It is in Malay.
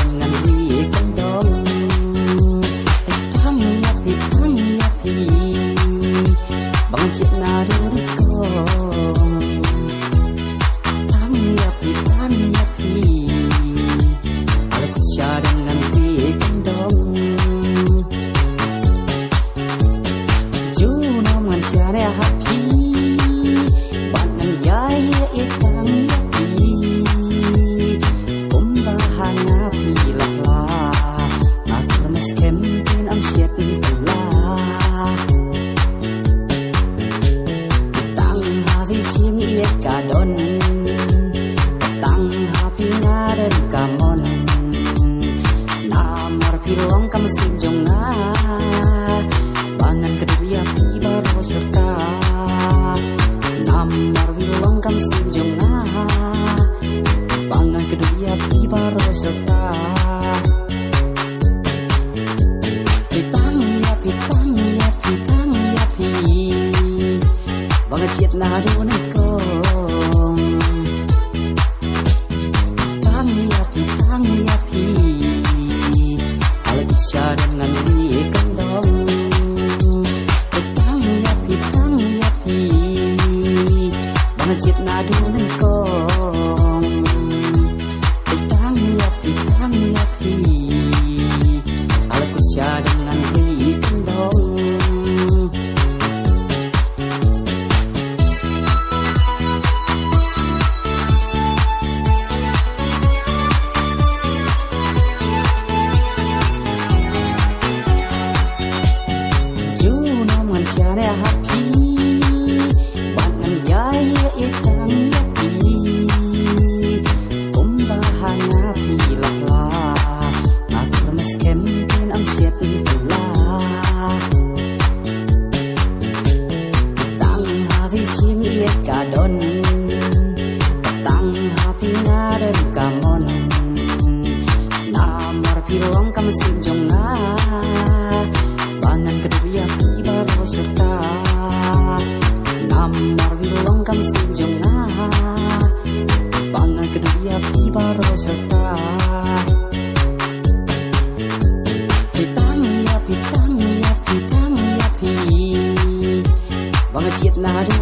dengan ikan dong. Tang ya pi, bang cik nado kong. Tang ya pi, ala kusya dengan ikan dong. Juno ngan syare happy, banan yai itang ya pi. Hanya pilakla ngakur meskem tin am siat pula tang havi ching iet kadon tang hapi ngadem kamon namar pilong kam sim jonga bangan kedua pi baro serta namar pilong kam sim jonga bangan kedua pi baro serta pitang ya pi bangan ciet nado nekong tang ya pi ala bisa dengan ikan dong pitang ya pi bangan ciet nado nekong pitang ya pi ala kusya dengan ikan dong. Juno ngan syare happy, bangan yai itang ya pi. Hanya pilakla ngakur meskem tin am siat pula tang havi ching iet kadon tang hapi ngadem kamon namar pilong kam sim jonga bangan kedua pi baro serta namar pilong kam sim jonga bangan kedua pi baro serta pitang ya pi bangan ciet nado